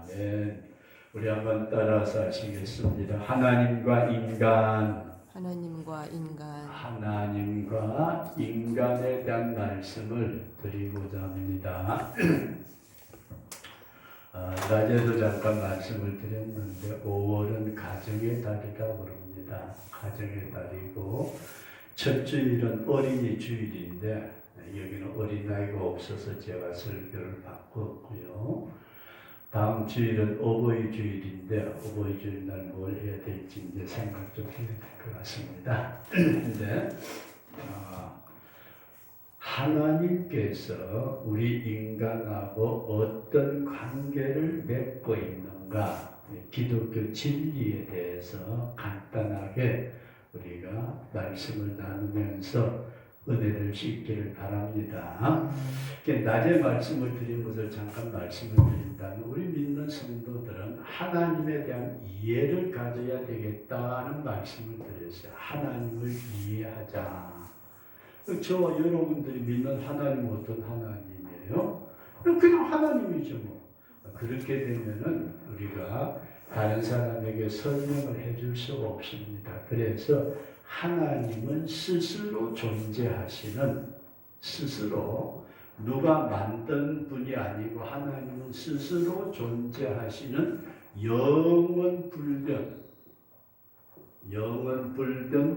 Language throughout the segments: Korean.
아멘. 우리 한번 따라서 하시겠습니다. 하나님과 인간, 하나님과 인간, 하나님과 인간에 대한 말씀을 드리고자 합니다. 낮에도 잠깐 말씀을 드렸는데 5월은 가정의 달이라고 그럽니다. 가정의 달이고 첫 주일은 어린이 주일인데 여기는 어린아이가 없어서 제가 설교를 바꿨고요. 다음 주일은 어버이 주일인데 어버이 주일날 뭘 해야 될지 이제 생각 좀 해야 될 것 같습니다. 근데 하나님께서 우리 인간하고 어떤 관계를 맺고 있는가, 기독교 진리에 대해서 간단하게 우리가 말씀을 나누면서 은혜를 싣기를 바랍니다. 낮에 말씀을 드린 것을 잠깐 말씀을 드린다면 우리 믿는 성도들은 하나님에 대한 이해를 가져야 되겠다는 말씀을 드렸어요. 하나님을 이해하자. 저와 여러분들이 믿는 하나님은 어떤 하나님이에요? 그냥 하나님이죠. 그렇게 되면은 우리가 다른 사람에게 설명을 해줄 수가 없습니다. 그래서 하나님은 스스로 존재하시는, 스스로 누가 만든 분이 아니고 하나님은 스스로 존재하시는 영원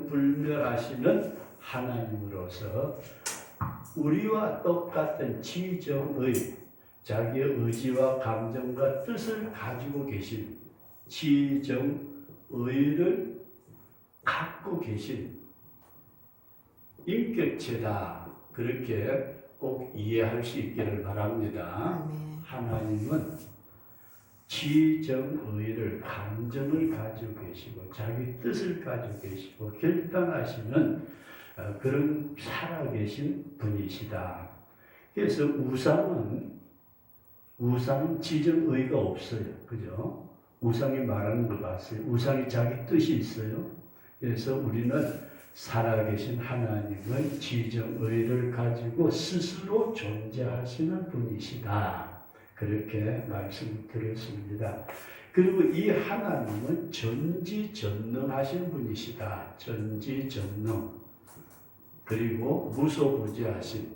불멸하시는 하나님으로서 우리와 똑같은 지정의, 자기의 의지와 감정과 뜻을 가지고 계신, 지정의를 갖고 계신 인격체다. 그렇게 꼭 이해할 수 있기를 바랍니다. 하나님은 지정의를, 감정을 가지고 계시고 자기 뜻을 가지고 계시고 결단하시는 그런 살아계신 분이시다. 그래서 우상은 지정의가 없어요. 그죠? 우상이 말하는 거 봤어요. 우상이 자기 뜻이 있어요. 그래서 우리는 살아계신 하나님의 지정의를 가지고 스스로 존재하시는 분이시다. 그렇게 말씀을 드렸습니다. 그리고 이 하나님은 전지전능하신 분이시다. 전지전능. 그리고 무소부지하신,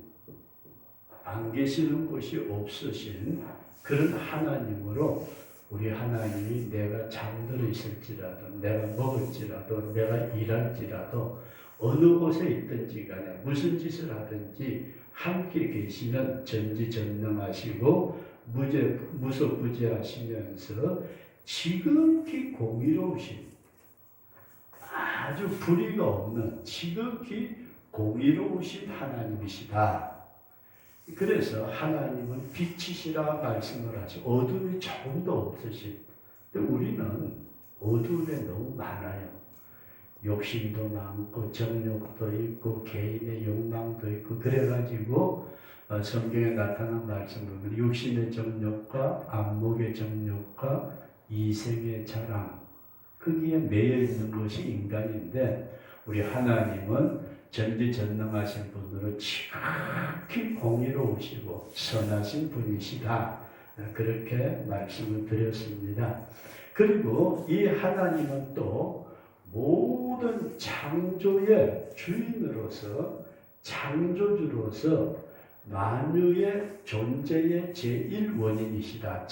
안 계시는 곳이 없으신 그런 하나님으로 우리 하나님이 내가 잠들어 있을지라도, 내가 먹을지라도, 내가 일할지라도, 어느 곳에 있든지 간에 무슨 짓을 하든지 함께 계시는 전지전능하시고 무소부지하시면서 지극히 공의로우신, 아주 불의가 없는 지극히 공의로우신 하나님이시다. 그래서 하나님은 빛이시라 말씀을 하죠. 어둠이 조금도 없으신. 근데 우리는 어둠에 너무 많아요. 욕심도 많고 정욕도 있고 개인의 욕망도 있고 그래가지고 성경에 나타난 말씀 보면 육신의 정욕과 안목의 정욕과 이생의 자랑, 거기에 매여 있는 것이 인간인데 우리 하나님은 전지전능하신 분으로 지극히 공의로우시고 선하신 분이시다. 그렇게 말씀을 드렸습니다. 그리고 이 하나님은 또 모든 창조의 주인으로서, 창조주로서 만유의 존재의 제1원인이시다.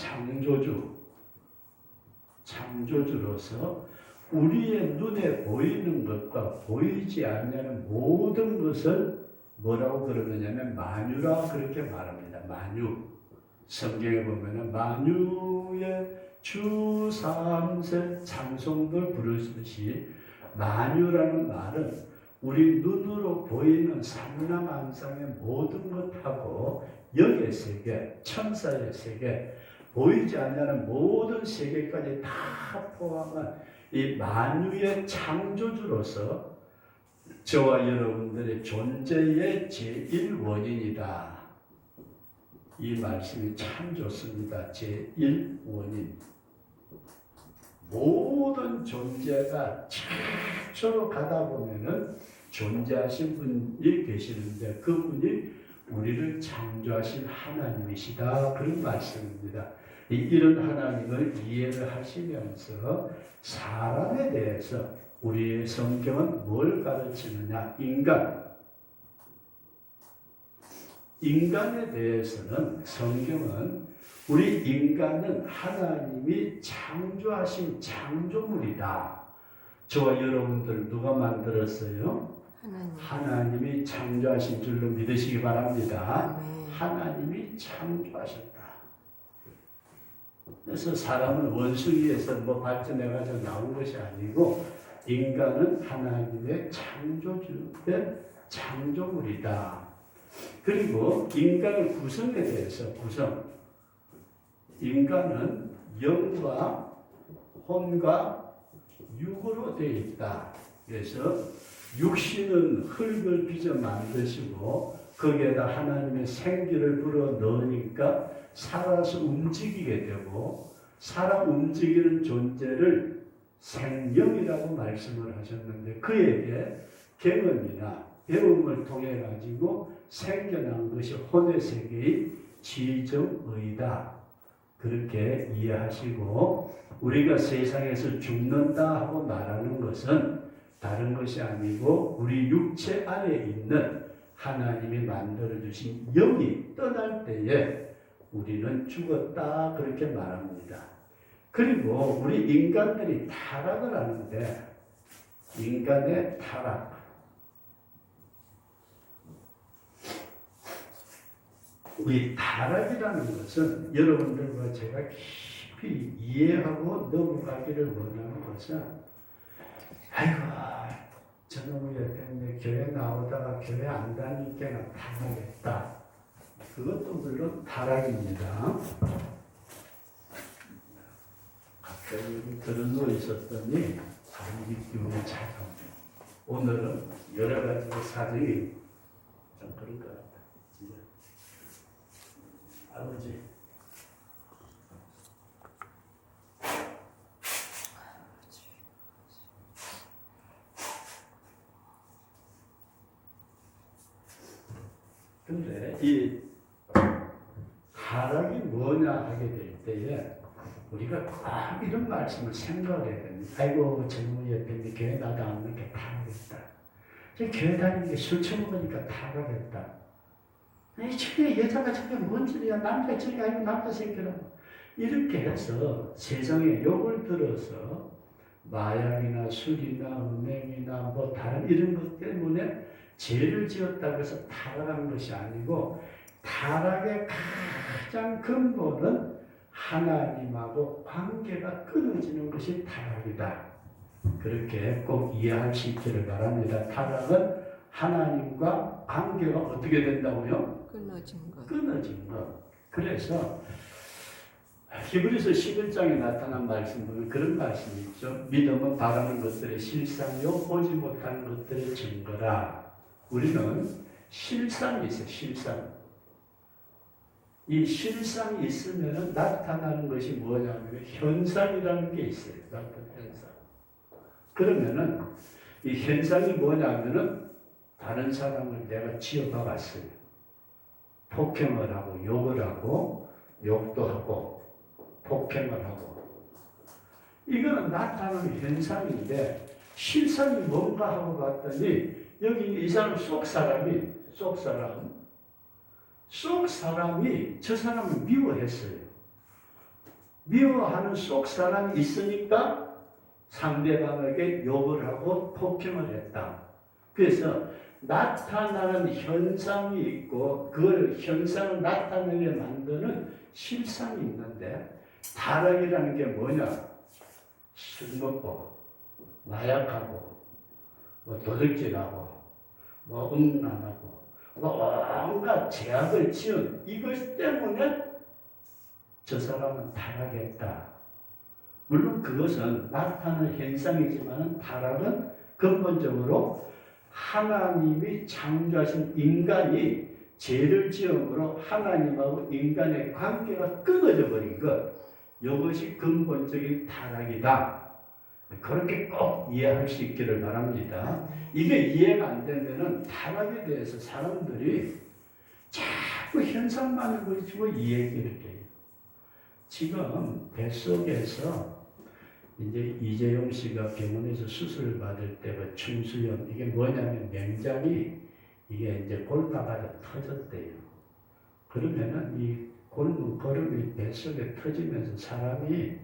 창조주로서 우리의 눈에 보이는 것과 보이지 않는 모든 것을 뭐라고 그러느냐면 만유라 그렇게 말합니다. 만유. 성경에 보면은 만유의 주 삼세 창송들 부르듯이 만유라는 말은 우리 눈으로 보이는 삼라만상의 모든 것하고 영의 세계, 천사의 세계, 보이지 않는 모든 세계까지 다 포함한 이 만유의 창조주로서 저와 여러분들의 존재의 제1원인이다. 이 말씀이 참 좋습니다. 제1원인. 모든 존재가 최초로 가다 보면은 존재하신 분이 계시는데 그분이 우리를 창조하신 하나님이시다. 그런 말씀입니다. 이런 하나님을 이해를 하시면서 사람에 대해서 우리의 성경은 뭘 가르치느냐? 인간에 대해서는 성경은 우리 인간은 하나님이 창조하신 창조물이다. 저와 여러분들 누가 만들었어요? 하나님이 창조하신 줄로 믿으시기 바랍니다. 아멘. 하나님이 창조하셨다. 그래서 사람은 원숭이에서 뭐 발전해가지고 나온 것이 아니고 인간은 하나님의 창조주의 창조물이다. 그리고 인간의 구성에 대해서 인간은 영과 혼과 육으로 되어 있다. 그래서 육신은 흙을 빚어 만드시고 거기에다 하나님의 생기를 불어 넣으니까 살아서 움직이게 되고 살아 움직이는 존재를 생명이라고 말씀을 하셨는데 그에게 경험이나 배움을 통해 가지고 생겨난 것이 혼의 세계의 지정의다. 그렇게 이해하시고 우리가 세상에서 죽는다 하고 말하는 것은 다른 것이 아니고 우리 육체 안에 있는 하나님이 만들어주신 영이 떠날 때에 우리는 죽었다 그렇게 말합니다. 그리고 우리 인간들이 타락을 하는데 인간의 타락 우리 타락이라는 것은 여러분들과 제가 깊이 이해하고 넘어가기를 원하는 것은 아이고 저놈의 때문에 교회 나오다가 교회 안 다니니까 타락했다. 그것도 물론 타락입니다. 갑자기 들은 거 있었더니 감기 기운이 찾아옵니다. 오늘은 여러 가지 사정이 좀 그런 것 같아요. 아버지 근데 이 타락이 뭐냐 하게 될 때에 우리가 꼭 이런 말씀을 생각을 해야 됩니다. 아이고 젊은 옆에 교회 나도 안 오니까 타락했다. 교회 다니는 게 술 처먹으니까 타락했다. 저게 여자가 저게 뭔 소리야. 남자가 저게 아니고 남자 새끼라. 이렇게 해서 세상에 욕을 들어서 마약이나 술이나 음행이나 뭐 다른 이런 것 때문에 죄를 지었다고 해서 타락하는 것이 아니고 타락의 가장 근본은 하나님하고 관계가 끊어지는 것이 타락이다. 그렇게 꼭 이해할 수 있기를 바랍니다. 타락은 하나님과 관계가 어떻게 된다고요? 끊어진 것. 그래서 히브리서 11장에 나타난 말씀 보면 그런 말씀이 있죠. 믿음은 바라는 것들의 실상이요 보지 못하는 것들의 증거라. 우리는 실상이 있어요. 실상. 이 실상이 있으면 나타나는 것이 뭐냐면 현상이라는 게 있어요. 나타나는 현상. 그러면은 이 현상이 뭐냐면은 다른 사람을 내가 지어봐봤어요. 폭행을 하고 욕을 하고 욕도 하고 폭행을 하고 이거는 나타나는 현상인데 실상이 뭔가 하고 봤더니 여기 이 사람 속 사람이 저 사람을 미워했어요. 미워하는 속 사람이 있으니까 상대방에게 욕을 하고 폭행을 했다. 그래서 나타나는 현상이 있고 그 현상을 나타내게 만드는 실상이 있는데 타락이라는 게 뭐냐? 술 먹고 마약하고 뭐 도둑질하고 뭐 음란하고 뭐 온갖 죄악을 지은 이것 때문에 저 사람은 타락했다. 물론 그것은 나타나는 현상이지만 타락은 근본적으로 하나님이 창조하신 인간이 죄를 지음으로 하나님하고 인간의 관계가 끊어져 버린 것, 이것이 근본적인 타락이다. 그렇게 꼭 이해할 수 있기를 바랍니다. 이게 이해가 안 되면은 타락에 대해서 사람들이 자꾸 현상만을 보여주고 이 얘기를 해요. 지금 뱃속에서 이제 이재용 씨가 병원에서 수술을 받을 때 그 충수염 이게 뭐냐면 맹장이 이게 이제 골다가로 터졌대요. 그러면은 이 골무 거름이 뱃속에 터지면서 사람이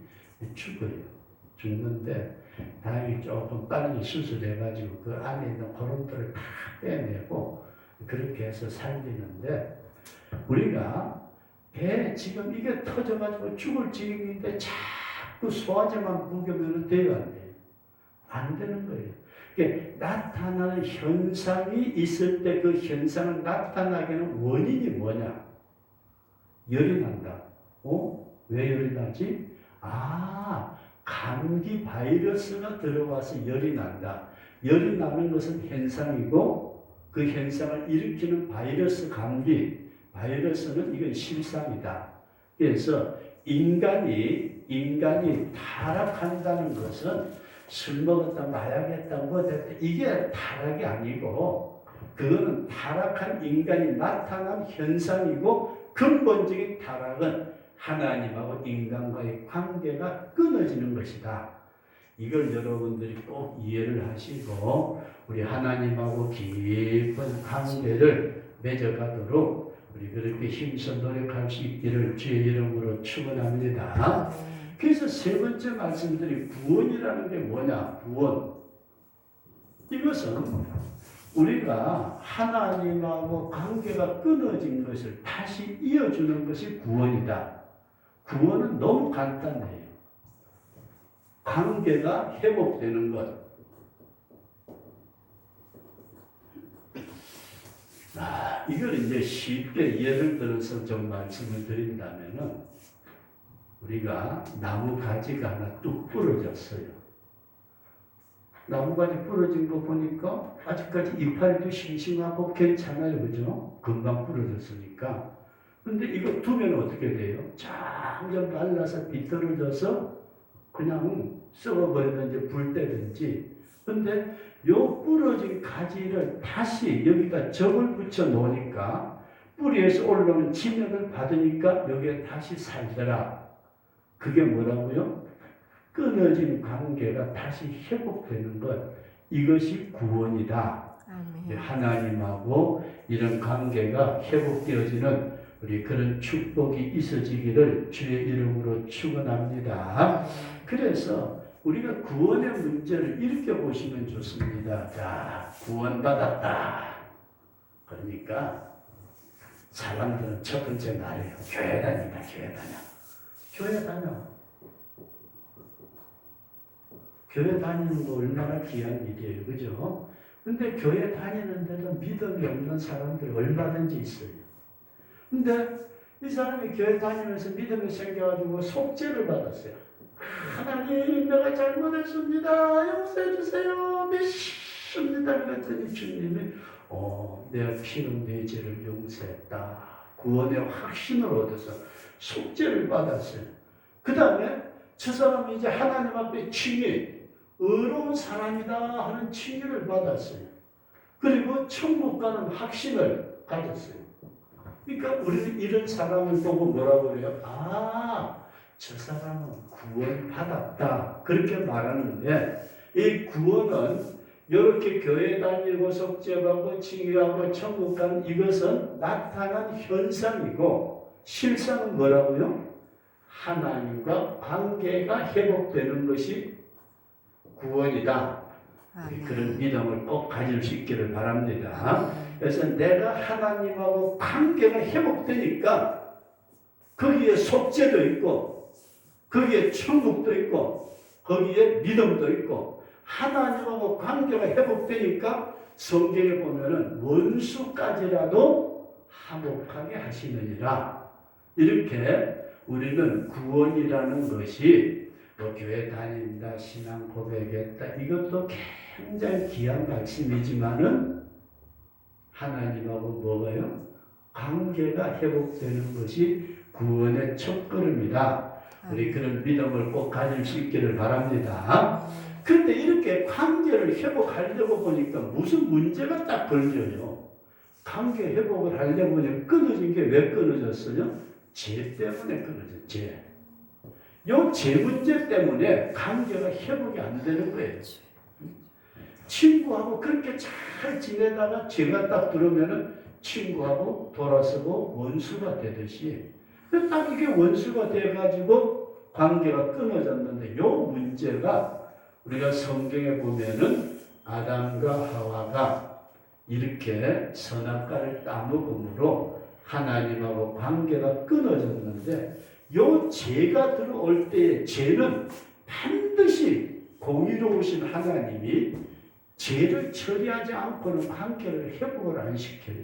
죽어요. 죽는데 다행히 조금 빨리 수술해가지고 그 안에 있는 거름들을 다 빼내고 그렇게 해서 살리는데 우리가 배 지금 이게 터져가지고 죽을 지경인데 자꾸 소화제만 먹으면 돼요, 안 돼요? 안 되는 거예요. 그러니까 나타나는 현상이 있을 때 그 현상을 나타나게 하는 원인이 뭐냐? 열이 난다. 왜 열이 나지? 감기 바이러스가 들어와서 열이 난다. 열이 나는 것은 현상이고 그 현상을 일으키는 바이러스 감기, 바이러스는 이건 실상이다. 그래서 인간이 타락한다는 것은 술 먹었다, 마약했다, 뭐 됐다. 이게 타락이 아니고 그거는 타락한 인간이 나타난 현상이고 근본적인 타락은 하나님하고 인간과의 관계가 끊어지는 것이다. 이걸 여러분들이 꼭 이해를 하시고 우리 하나님하고 깊은 관계를 맺어가도록 우리 그렇게 힘써 노력할 수 있기를 주의 이름으로 축원합니다. 그래서 세 번째 말씀드린 구원이라는 게 뭐냐? 구원. 이것은 우리가 하나님하고 관계가 끊어진 것을 다시 이어주는 것이 구원이다. 구원은 너무 간단해요. 관계가 회복되는 것. 이걸 이제 쉽게 예를 들어서 좀 말씀을 드린다면은 우리가 나무 가지가 하나 뚝 부러졌어요. 나무 가지 부러진 거 보니까 아직까지 이파리도 싱싱하고 괜찮아요, 그죠? 금방 부러졌으니까. 근데 이거 두면 어떻게 돼요? 점점 말라서 비틀어져서 그냥 썩어버리든지 불 때든지. 근데 요 부러진 가지를 다시 여기다 적을 붙여 놓으니까 뿌리에서 올라오는 지면을 받으니까 여기에 다시 살더라. 그게 뭐라고요? 끊어진 관계가 다시 회복되는 것. 이것이 구원이다. 아멘. 하나님하고 이런 관계가 회복되어지는 우리 그런 축복이 있어지기를 주의 이름으로 축원합니다. 그래서 우리가 구원의 문제를 이렇게 보시면 좋습니다. 자, 구원받았다. 그러니까 사람들은 첫 번째 말이에요. 교회 다닌다, 교회 다녀. 교회 다녀. 교회 다니는 거 얼마나 귀한 일이에요. 그죠? 근데 교회 다니는데도 믿음이 없는 사람들이 얼마든지 있어요. 근데 이 사람이 교회 다니면서 믿음이 생겨가지고 속죄를 받았어요. 하나님, 내가 잘못했습니다. 용서해 주세요. 믿습니다. 그랬더니 주님이 내가 피로 내 죄를 용서했다. 구원의 확신을 얻어서 속죄를 받았어요. 그 다음에 저 사람이 이제 하나님 앞에 칭의, 의로운 사람이다 하는 칭의를 받았어요. 그리고 천국 가는 확신을 가졌어요. 그러니까 우리는 이런 사람을 보고 뭐라고 그래요? 저 사람은 구원받았다. 그렇게 말하는데 이 구원은 이렇게 교회 다니고 속죄하고 칭의하고 천국 가는 이것은 나타난 현상이고 실상은 뭐라고요? 하나님과 관계가 회복되는 것이 구원이다. 그런 믿음을 꼭 가질 수 있기를 바랍니다. 그래서 내가 하나님하고 관계가 회복되니까 거기에 속죄도 있고 거기에 천국도 있고 거기에 믿음도 있고 하나님하고 관계가 회복되니까 성경에 보면은 원수까지라도 화목하게 하시느니라. 이렇게 우리는 구원이라는 것이 교회 다닌다, 신앙 고백했다, 이것도 굉장히 귀한 말씀이지만은 하나님하고 뭐가요? 관계가 회복되는 것이 구원의 첫걸음이다. 우리 그런 믿음을 꼭 가질 수 있기를 바랍니다. 그런데 이렇게 관계를 회복하려고 보니까 무슨 문제가 딱 걸려요. 관계 회복을 하려고 보니 끊어진 게 왜 끊어졌어요? 죄 때문에 끊어졌죠. 죄. 요 제 문제 때문에 관계가 회복이 안 되는 거예요. 친구하고 그렇게 잘 지내다가 죄가 딱 들어오면은 친구하고 돌아서고 원수가 되듯이 딱 이게 원수가 돼가지고 관계가 끊어졌는데 요 문제가 우리가 성경에 보면은 아담과 하와가 이렇게 선악과를 따먹음으로 하나님하고 관계가 끊어졌는데 요 죄가 들어올 때의 죄는 반드시 공의로우신 하나님이 죄를 처리하지 않고는 관계를 회복을 안 시켜요.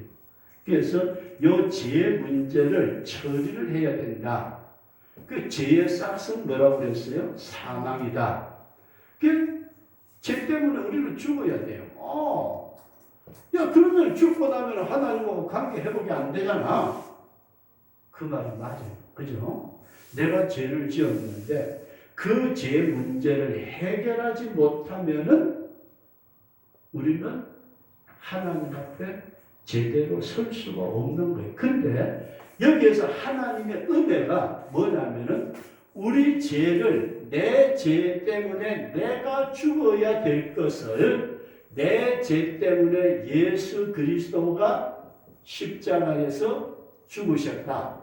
그래서 요 죄 문제를 처리를 해야 된다. 그 죄의 싹은 뭐라고 그랬어요? 사망이다. 그 죄 때문에 우리는 죽어야 돼요. 야 그러면 죽고 나면 하나님하고 관계 회복이 안 되잖아. 그 말이 맞아요. 그죠? 내가 죄를 지었는데 그 죄 문제를 해결하지 못하면은 우리는 하나님 앞에 제대로 설 수가 없는 거예요. 그런데 여기에서 하나님의 은혜가 뭐냐면은 우리 죄를 내 죄 때문에 내가 죽어야 될 것을 내 죄 때문에 예수 그리스도가 십자가에서 죽으셨다.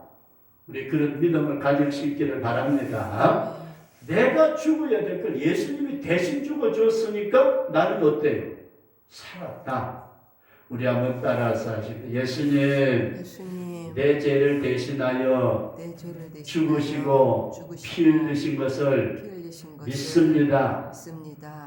우리 그런 믿음을 가질 수 있기를 바랍니다. 내가 죽어야 될 걸 예수님이 대신 죽어줬으니까 나는 어때요? 살았다. 우리 한번 따라서 하시고 예수님 내 죄를 대신하여 죽으시고 피 흘리신 것을 믿습니다.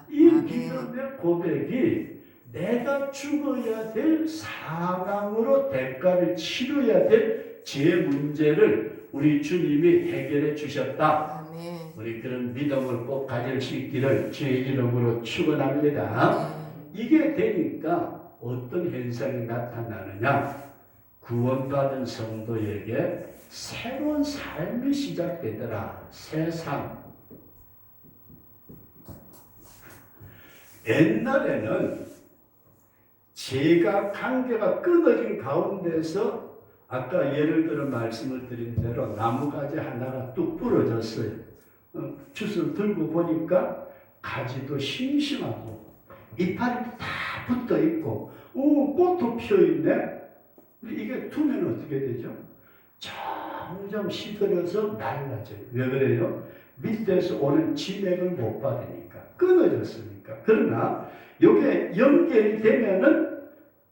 이 믿음의 고백이 내가 죽어야 될 사망으로 대가를 치러야 될 죄 문제를 우리 주님이 해결해 주셨다. 아멘. 우리 그런 믿음을 꼭 가질 수 있기를 주의 이름으로 축원합니다. 이게 되니까 어떤 현상이 나타나느냐? 구원받은 성도에게 새로운 삶이 시작되더라. 세상. 옛날에는 죄가 관계가 끊어진 가운데서 아까 예를 들어 말씀을 드린 대로 나무가지 하나가 뚝 부러졌어요. 슛을 들고 보니까 가지도 싱싱하고 이파리 다 붙어 있고 꽃도 피어 있네. 이게 두면 어떻게 되죠? 점점 시들어서 낡아져요. 왜 그래요? 밑에서 오는 진액을 못 받으니까 끊어졌으니까. 그러나 이게 연결이 되면은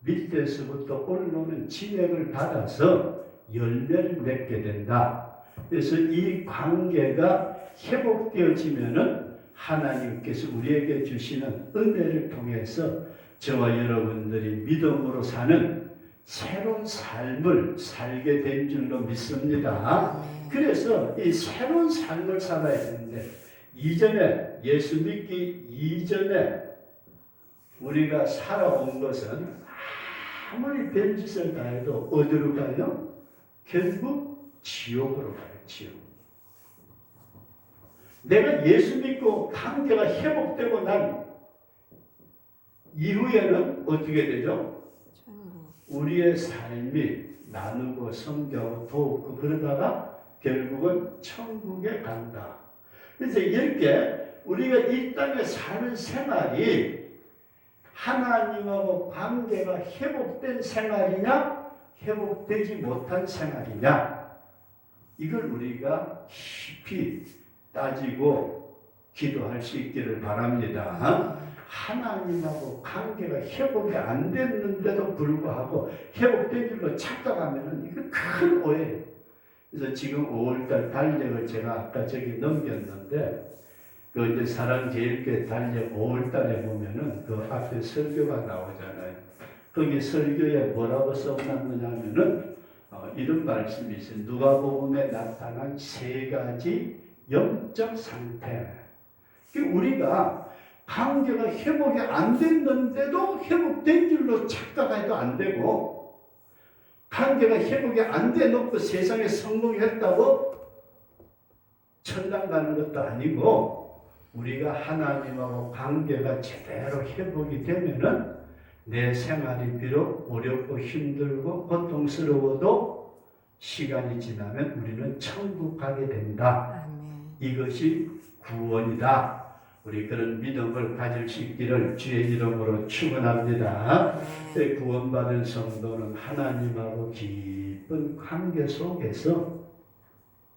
밑에서부터 올라오는 진액을 받아서 열매를 맺게 된다. 그래서 이 관계가 회복되어지면은 하나님께서 우리에게 주시는 은혜를 통해서 저와 여러분들이 믿음으로 사는 새로운 삶을 살게 된 줄로 믿습니다. 그래서 이 새로운 삶을 살아야 되는데 이전에 예수 믿기 이전에 우리가 살아온 것은 아무리 별짓을 다 해도 어디로 가요? 결국 지옥으로 가요. 지옥. 내가 예수 믿고 관계가 회복되고 난 이후에는 어떻게 되죠? 우리의 삶이 나누고 섬겨고 돕고 그러다가 결국은 천국에 간다. 그래서 이렇게 우리가 이 땅에 사는 생활이 하나님하고 관계가 회복된 생활이냐 회복되지 못한 생활이냐 이걸 우리가 깊이 따지고 기도할 수 있기를 바랍니다. 하나님하고 관계가 회복이 안 됐는데도 불구하고 회복된 줄로 착각하면 이거 큰 오해예요. 그래서 지금 5월달 달력을 제가 아까 저기 넘겼는데 그 이제 사랑제일교회 달력 5월달에 보면은 그 앞에 설교가 나오잖아요. 거기 설교에 뭐라고 써놨느냐면은 이런 말씀이 있어요. 누가복음에 나타난 세 가지 영적 상태. 우리가 관계가 회복이 안 됐는데도 회복된 줄로 착각해도 안 되고 관계가 회복이 안 돼 놓고 세상에 성공했다고 천당 가는 것도 아니고 우리가 하나님하고 관계가 제대로 회복이 되면은 내 생활이 비록 어렵고 힘들고 고통스러워도 시간이 지나면 우리는 천국 가게 된다. 아멘. 이것이 구원이다. 우리 그런 믿음을 가질 수 있기를 주의 이름으로 축원합니다. 구원받은 성도는 하나님하고 깊은 관계 속에서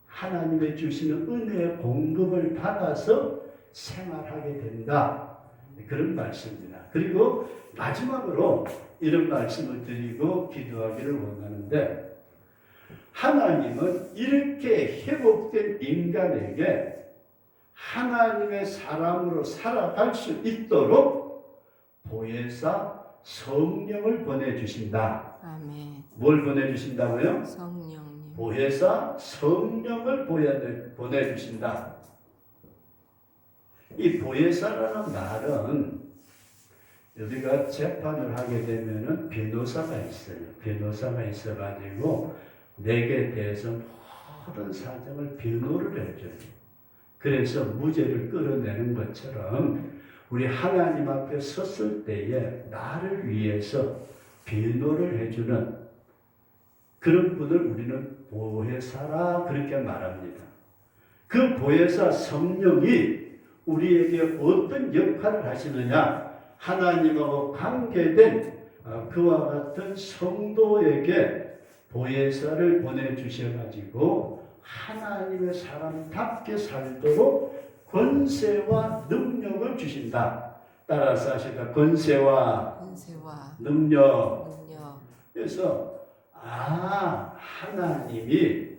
하나님의 주시는 은혜의 공급을 받아서 생활하게 된다. 그런 말씀입니다. 그리고 마지막으로 이런 말씀을 드리고 기도하기를 원하는데, 하나님은 이렇게 회복된 인간에게 하나님의 사람으로 살아갈 수 있도록 보혜사 성령을 보내주신다. 아멘. 뭘 보내주신다고요? 성령님. 보혜사 성령을 보내주신다. 이 보혜사라는 말은 우리가 재판을 하게 되면은 변호사가 있어요. 변호사가 있어가지고 내게 대해서 모든 사정을 변호를 해줘요. 그래서 무죄를 끌어내는 것처럼 우리 하나님 앞에 섰을 때에 나를 위해서 변호를 해주는 그런 분을 우리는 보혜사라 그렇게 말합니다. 그 보혜사 성령이 우리에게 어떤 역할을 하시느냐? 하나님하고 관계된 그와 같은 성도에게 보혜사를 보내주셔가지고 하나님의 사람답게 살도록 권세와 능력을 주신다. 따라서 하시다. 권세와 능력. 그래서 하나님이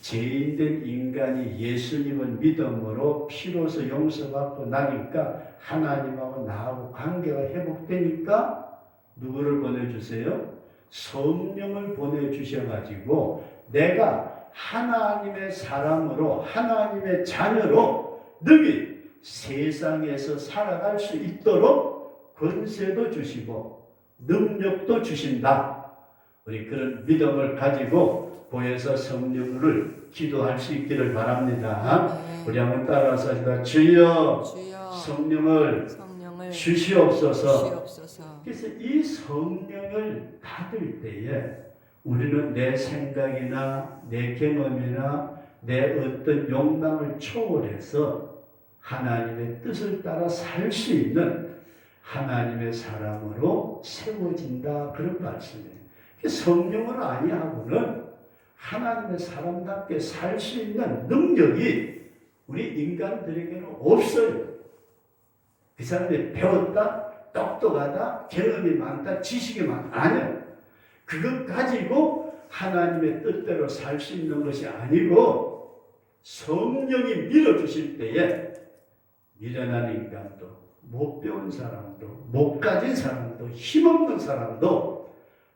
죄인된 인간이 예수님을 믿음으로 피로서 용서받고 나니까 하나님하고 나하고 관계가 회복되니까 누구를 보내주세요? 성령을 보내주셔가지고 내가 하나님의 사람으로 하나님의 자녀로 능히 세상에서 살아갈 수 있도록 권세도 주시고 능력도 주신다. 우리 그런 믿음을 가지고 보혜사 성령을 기도할 수 있기를 바랍니다. 우리 한번 따라서 하시다. 주여 성령을 주시옵소서. 그래서 이 성령을 받을 때에 우리는 내 생각이나 내 경험이나 내 어떤 욕망을 초월해서 하나님의 뜻을 따라 살 수 있는 하나님의 사람으로 세워진다. 그런 말씀이에요. 성령을 아니하고는 하나님의 사람답게 살 수 있는 능력이 우리 인간들에게는 없어요. 그 사람이 배웠다, 똑똑하다, 경험이 많다, 지식이 많다. 아니요. 그것 가지고 하나님의 뜻대로 살 수 있는 것이 아니고 성령이 밀어주실 때에 미련한 인간도, 못 배운 사람도, 못 가진 사람도, 힘없는 사람도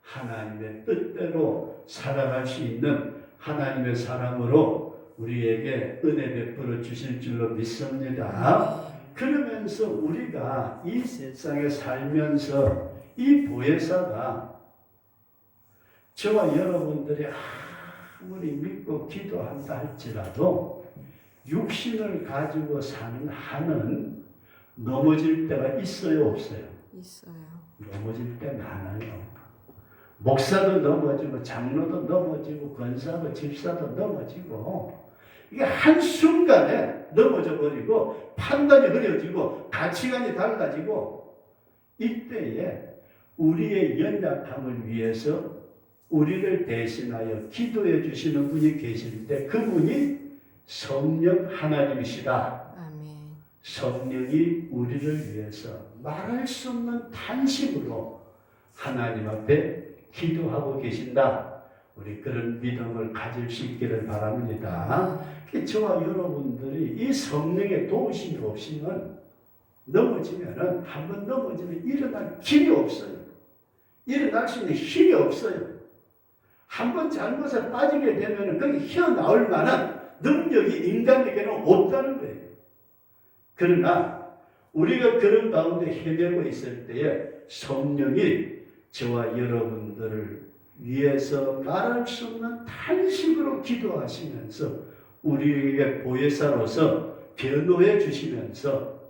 하나님의 뜻대로 살아갈 수 있는 하나님의 사람으로 우리에게 은혜 베풀어 주실 줄로 믿습니다. 그러면서 우리가 이 세상에 살면서 이 보혜사가 저와 여러분들이 아무리 믿고 기도한다 할지라도 육신을 가지고 사는 한은 넘어질 때가 있어요, 없어요? 있어요. 넘어질 때 많아요. 목사도 넘어지고 장로도 넘어지고 권사도 집사도 넘어지고 이게 한순간에 넘어져 버리고 판단이 흐려지고 가치관이 달라지고 이때에 우리의 연약함을 위해서 우리를 대신하여 기도해 주시는 분이 계실 때 그분이 성령 하나님이시다. 아멘. 성령이 우리를 위해서 말할 수 없는 탄식으로 하나님 앞에 기도하고 계신다. 우리 그런 믿음을 가질 수 있기를 바랍니다. 저와 여러분들이 이 성령의 도우심이 없이는 넘어지면은 한번 넘어지면 일어날 길이 없어요. 일어날 수 있는 힘이 없어요. 한번 잘못에 빠지게 되면은 거기 헤어나올 만한 능력이 인간에게는 없다는 거예요. 그러나 우리가 그런 가운데 헤매고 있을 때에 성령이 저와 여러분들을 위해서 말할 수 없는 탄식으로 기도하시면서 우리에게 보혜사로서 변호해 주시면서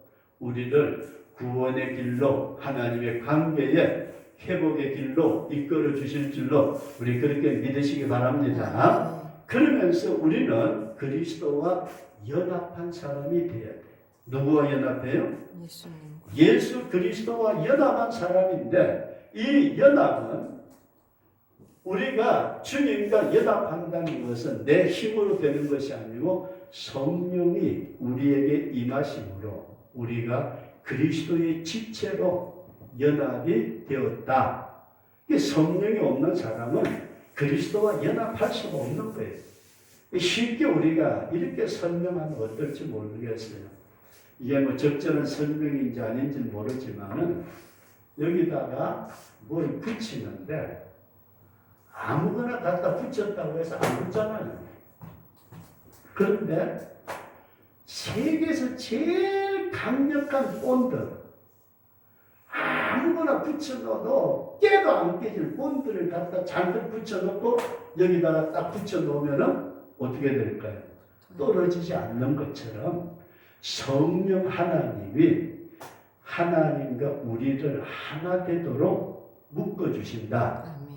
우리를 구원의 길로 하나님의 관계에 회복의 길로 이끌어 주실 줄로 우리 그렇게 믿으시기 바랍니다. 그러면서 우리는 그리스도와 연합한 사람이 되어야 돼. 누구와 연합해요? 예수님과. 예수 그리스도와 연합한 사람인데 이 연합은 우리가 주님과 연합한다는 것은 내 힘으로 되는 것이 아니고 성령이 우리에게 임하심으로 우리가 그리스도의 지체로 연합이 되었다. 성령이 없는 사람은 그리스도와 연합할 수가 없는 거예요. 쉽게 우리가 이렇게 설명하면 어떨지 모르겠어요. 이게 뭐 적절한 설명인지 아닌지 모르지만은 여기다가 뭘 붙이는데 아무거나 갖다 붙였다고 해서 안 붙잖아요. 그런데 세계에서 제일 강력한 본드 아무거나 붙여넣어도 깨도 안 깨질 본드를 갖다 잔뜩 붙여놓고 여기다가 딱 붙여놓으면은 어떻게 될까요? 떨어지지 않는 것처럼 성령 하나님이 하나님과 우리를 하나 되도록 묶어주신다. 아멘.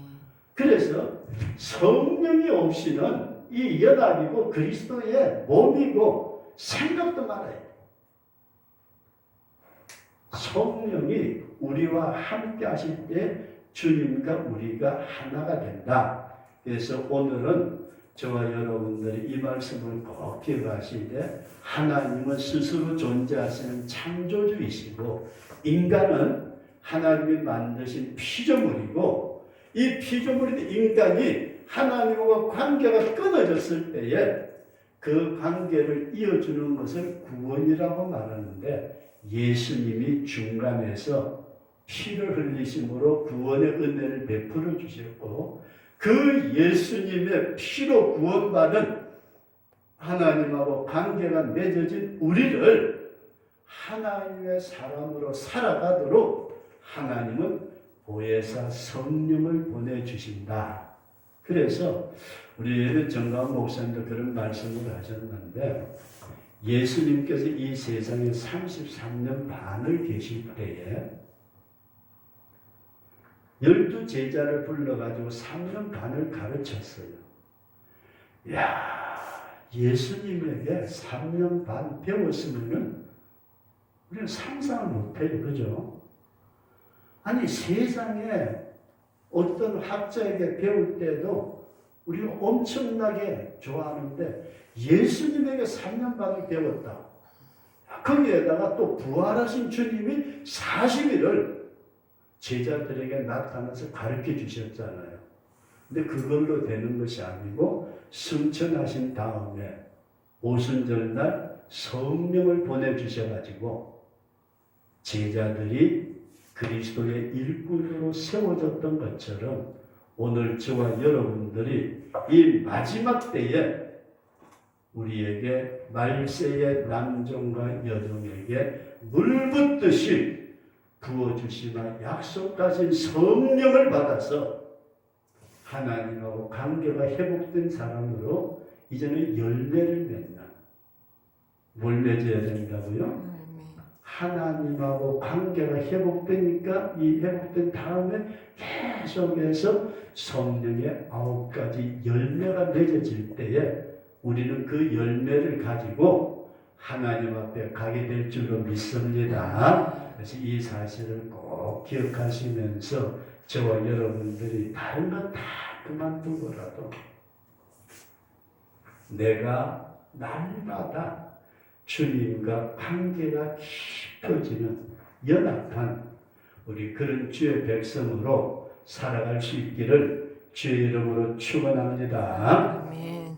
그래서 성령이 없이는 이 연합이고 그리스도의 몸이고 생각도 말아야 돼. 성령이 우리와 함께 하실 때 주님과 우리가 하나가 된다. 그래서 오늘은 저와 여러분들이 이 말씀을 꼭 기억하시되 하나님은 스스로 존재하시는 창조주이시고 인간은 하나님이 만드신 피조물이고 이 피조물인 인간이 하나님과 관계가 끊어졌을 때에 그 관계를 이어주는 것을 구원이라고 말하는데 예수님이 중간에서 피를 흘리심으로 구원의 은혜를 베풀어 주셨고 그 예수님의 피로 구원받은 하나님하고 관계가 맺어진 우리를 하나님의 사람으로 살아가도록 하나님은 보혜사 성령을 보내주신다. 그래서 우리 정가은 목사님도 그런 말씀을 하셨는데 예수님께서 이 세상에 33년 반을 계실 때에 12제자를 불러가지고 3년 반을 가르쳤어요. 이야, 예수님에게 3년 반 배웠으면 우리는 상상을 못해요. 그죠? 아니, 세상에 어떤 학자에게 배울 때도 우리가 엄청나게 좋아하는데 예수님에게 3년 반을 배웠다. 거기에다가 또 부활하신 주님이 40일을 제자들에게 나타나서 가르쳐 주셨잖아요. 근데 그걸로 되는 것이 아니고 승천하신 다음에 오순절날 성령을 보내주셔가지고 제자들이 그리스도의 일꾼으로 세워졌던 것처럼 오늘 저와 여러분들이 이 마지막 때에 우리에게 말세의 남종과 여종에게 물붓듯이 부어주시나 약속하신 성령을 받아서 하나님하고 관계가 회복된 사람으로 이제는 열매를 맺는 뭘 맺어야 된다고요? 하나님하고 관계가 회복되니까 이 회복된 다음에 계속해서 성령의 9가지 열매가 맺어질 때에 우리는 그 열매를 가지고 하나님 앞에 가게 될 줄로 믿습니다. 그래서 이 사실을 꼭 기억하시면서 저와 여러분들이 다른 건 다 그만두고라도 내가 날마다 주님과 관계가 깊어지는 연합한 우리 그런 주의 백성으로 살아갈 수 있기를 주의 이름으로 축원합니다. 아멘.